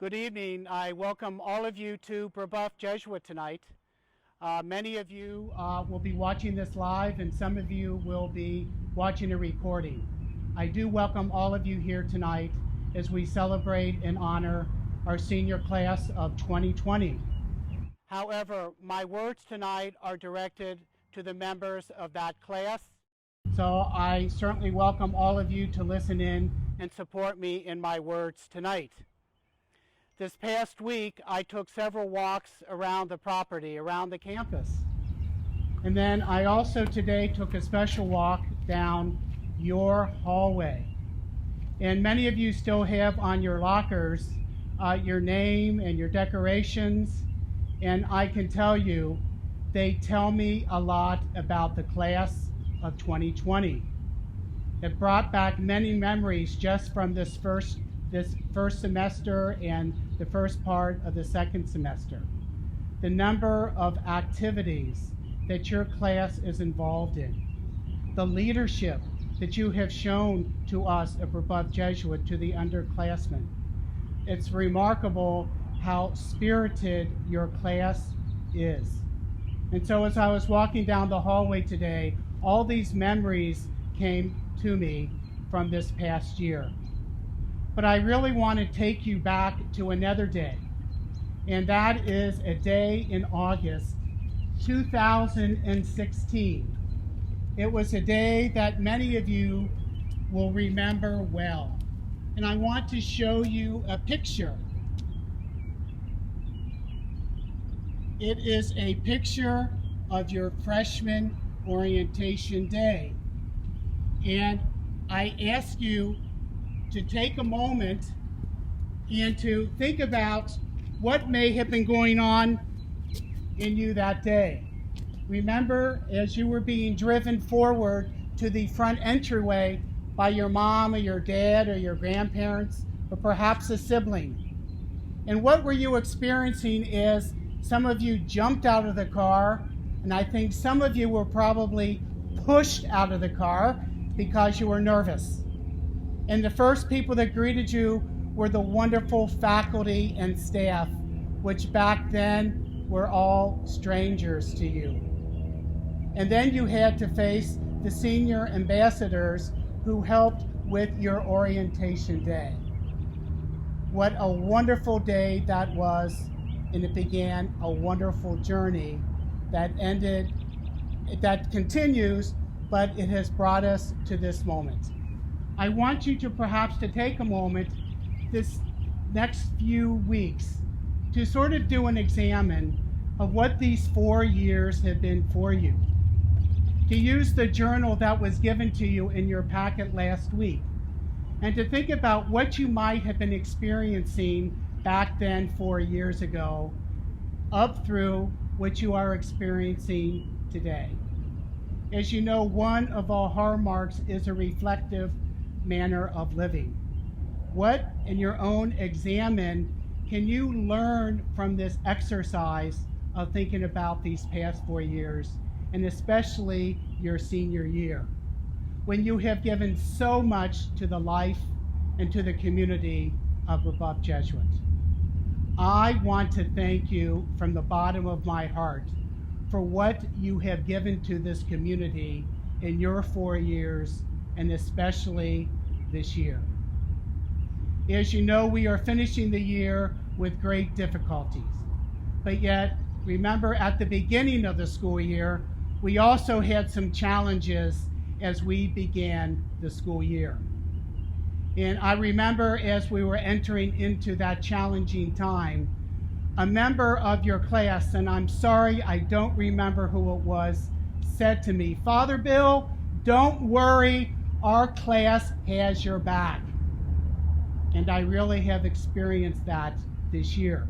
Good evening. I welcome all of you to Brebeuf Jesuit tonight. Many of you will be watching this live, and some of you will be watching a recording. I do welcome all of you here tonight as we celebrate and honor our senior class of 2020. However, my words tonight are directed to the members of that class, so I certainly welcome all of you to listen in and support me in my words tonight. This past week, I took several walks around the property, around the campus. And then I also today took a special walk down your hallway. And many of you still have on your lockers your name and your decorations. And I can tell you, they tell me a lot about the class of 2020. It brought back many memories just from this first semester and the first part of the second semester. The number of activities that your class is involved in, the leadership that you have shown to us at Brebeuf Jesuit, to the underclassmen. It's remarkable how spirited your class is. And so as I was walking down the hallway today, all these memories came to me from this past year. But I really want to take you back to another day, and that is a day in August 2016. It was a day that many of you will remember well, and I want to show you a picture. It is a picture of your freshman orientation day, and I ask you to take a moment and to think about what may have been going on in you that day. Remember, as you were being driven forward to the front entryway by your mom or your dad or your grandparents or perhaps a sibling. And what were you experiencing is some of you jumped out of the car, and I think some of you were probably pushed out of the car because you were nervous. And the first people that greeted you were the wonderful faculty and staff, which back then were all strangers to you. And then you had to face the senior ambassadors who helped with your orientation day. What a wonderful day that was, and it began a wonderful journey that continues, but it has brought us to this moment. I want you to perhaps to take a moment this next few weeks to sort of do an examine of what these 4 years have been for you. To use the journal that was given to you in your packet last week, and to think about what you might have been experiencing back then 4 years ago, up through what you are experiencing today. As you know, one of our hallmarks is a reflective manner of living. What, in your own examine, can you learn from this exercise of thinking about these past 4 years, and especially your senior year, when you have given so much to the life and to the community of Brebeuf Jesuit? I want to thank you from the bottom of my heart for what you have given to this community in your 4 years, and especially this year. As you know, we are finishing the year with great difficulties. But yet, remember, at the beginning of the school year, we also had some challenges as we began the school year. And I remember as we were entering into that challenging time, a member of your class, and I'm sorry I don't remember who it was, said to me, "Father Bill, don't worry, our class has your back." And I really have experienced that this year.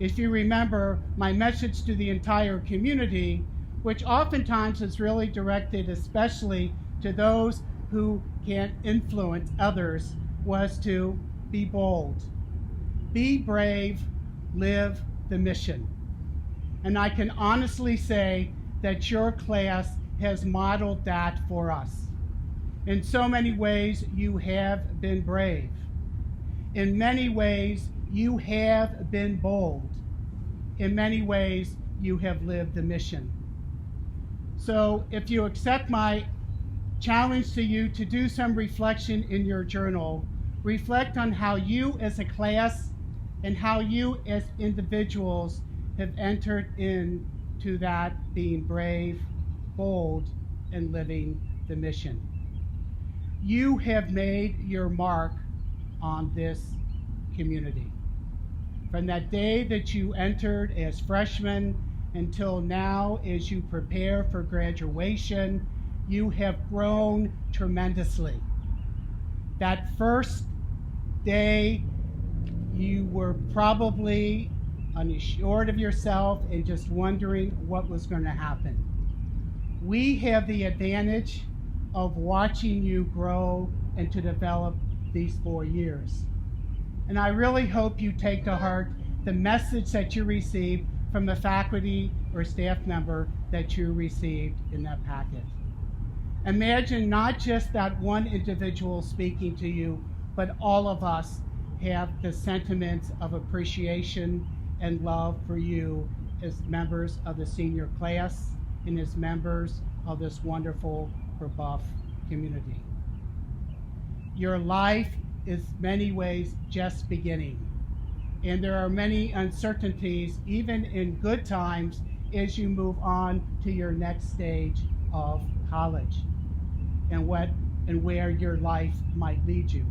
If you remember, my message to the entire community, which oftentimes is really directed especially to those who can influence others, was to be bold, be brave, live the mission. And I can honestly say that your class has modeled that for us. In so many ways, you have been brave. In many ways, you have been bold. In many ways, you have lived the mission. So if you accept my challenge to you to do some reflection in your journal, reflect on how you as a class and how you as individuals have entered into that being brave, bold, and living the mission. You have made your mark on this community. From that day that you entered as freshmen until now, as you prepare for graduation, you have grown tremendously. That first day, you were probably unassured of yourself and just wondering what was going to happen. We have the advantage of watching you grow and to develop these 4 years. And I really hope you take to heart the message that you received from a faculty or staff member that you received in that packet. Imagine not just that one individual speaking to you, but all of us have the sentiments of appreciation and love for you as members of the senior class and as members of this wonderful Brebeuf community. Your life is many ways just beginning, and there are many uncertainties, even in good times, as you move on to your next stage of college and what and where your life might lead you.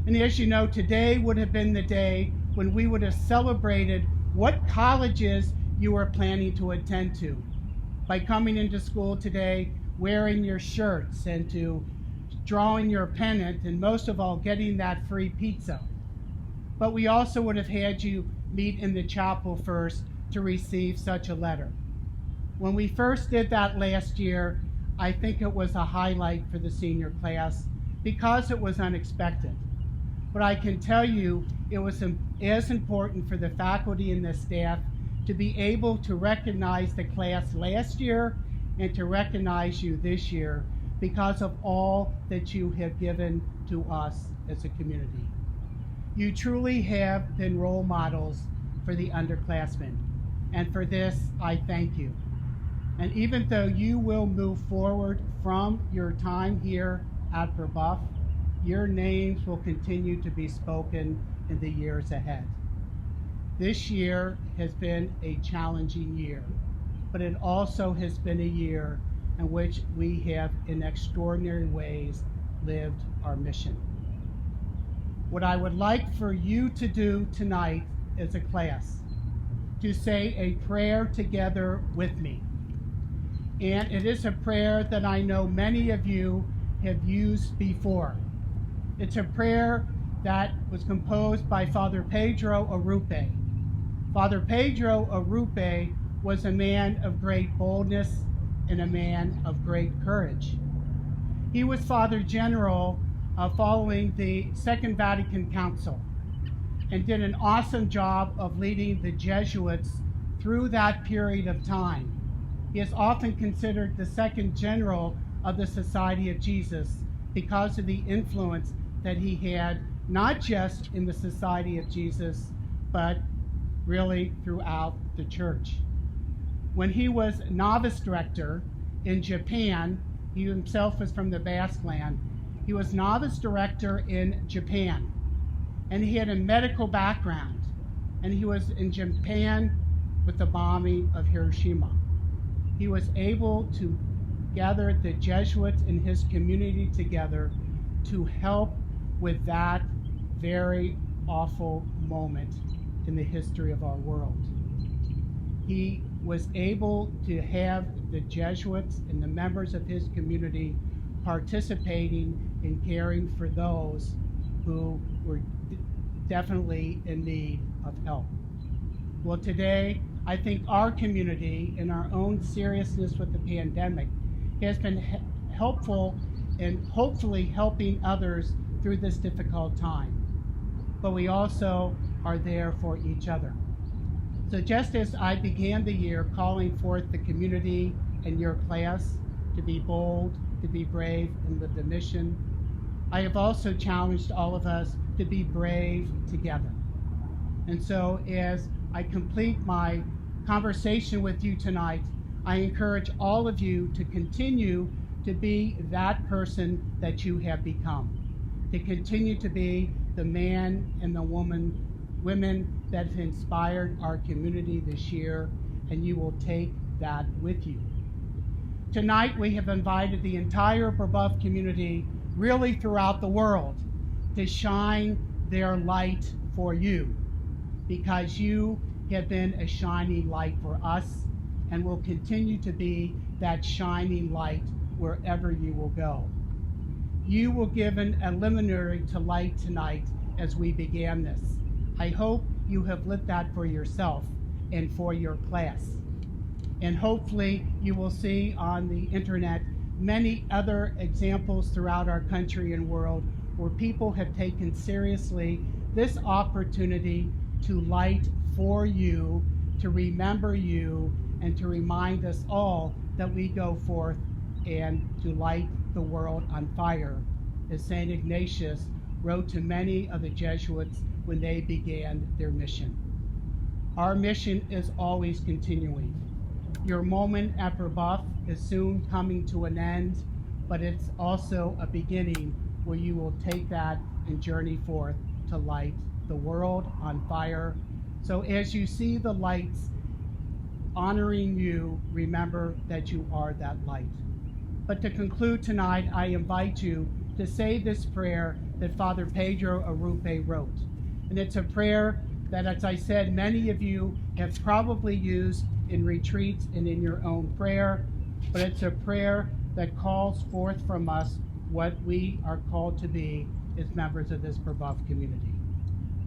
And as you know, today would have been the day when we would have celebrated what colleges you are planning to attend to by coming into school today, wearing your shirts and to drawing your pennant, and most of all, getting that free pizza. But we also would have had you meet in the chapel first to receive such a letter. When we first did that last year, I think it was a highlight for the senior class because it was unexpected. But I can tell you it was as important for the faculty and the staff to be able to recognize the class last year and to recognize you this year because of all that you have given to us as a community. You truly have been role models for the underclassmen, and for this I thank you. And even though you will move forward from your time here at Brebeuf, your names will continue to be spoken in the years ahead. This year has been a challenging year, but it also has been a year in which we have in extraordinary ways lived our mission. What I would like for you to do tonight as a class, to say a prayer together with me. And it is a prayer that I know many of you have used before. It's a prayer that was composed by Father Pedro Arrupe. Father Pedro Arrupe was a man of great boldness and a man of great courage. He was Father General following the Second Vatican Council and did an awesome job of leading the Jesuits through that period of time. He is often considered the second general of the Society of Jesus because of the influence that he had, not just in the Society of Jesus, but really throughout the church. When he was novice director in Japan, he himself was from the Basque Land, he was novice director in Japan, and he had a medical background, and he was in Japan with the bombing of Hiroshima. He was able to gather the Jesuits in his community together to help with that very awful moment in the history of our world. He was able to have the Jesuits and the members of his community participating in caring for those who were definitely in need of help. Well, today, I think our community, in our own seriousness with the pandemic, has been helpful in hopefully helping others through this difficult time. But we also are there for each other. So just as I began the year calling forth the community and your class to be bold, to be brave, and live the mission, I have also challenged all of us to be brave together. And so as I complete my conversation with you tonight, I encourage all of you to continue to be that person that you have become, to continue to be the man and the women that have inspired our community this year, and you will take that with you. Tonight, we have invited the entire Brebeuf community, really throughout the world, to shine their light for you, because you have been a shining light for us and will continue to be that shining light wherever you will go. You were given a luminary to light tonight as we began this. I hope you have lit that for yourself and for your class. And hopefully you will see on the internet many other examples throughout our country and world where people have taken seriously this opportunity to light for you, to remember you, and to remind us all that we go forth and to light the world on fire, as St. Ignatius wrote to many of the Jesuits when they began their mission. Our mission is always continuing. Your moment at Brebeuf is soon coming to an end, but it's also a beginning where you will take that and journey forth to light the world on fire. So as you see the lights honoring you, remember that you are that light. But to conclude tonight, I invite you to say this prayer that Father Pedro Arupe wrote. And it's a prayer that, as I said, many of you have probably used in retreats and in your own prayer, but it's a prayer that calls forth from us what we are called to be as members of this Brebeuf community.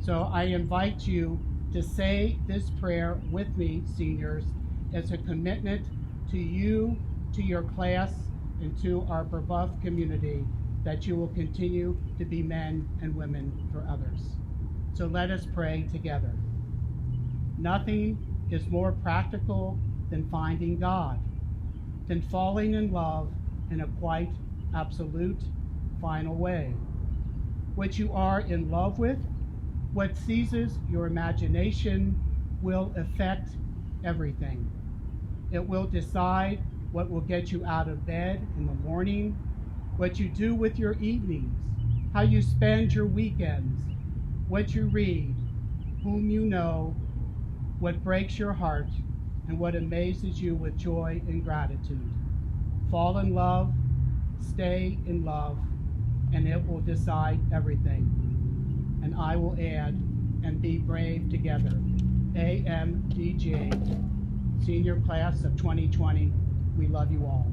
So I invite you to say this prayer with me, seniors, as a commitment to you, to your class, and to our Brebeuf community, that you will continue to be men and women for others. So let us pray together. Nothing is more practical than finding God, than falling in love in a quite absolute, final way. What you are in love with, what seizes your imagination, will affect everything. It will decide what will get you out of bed in the morning, what you do with your evenings, how you spend your weekends, what you read, whom you know, what breaks your heart, and what amazes you with joy and gratitude. Fall in love, stay in love, and it will decide everything. And I will add, and be brave together. AMDJ, senior class of 2020, we love you all.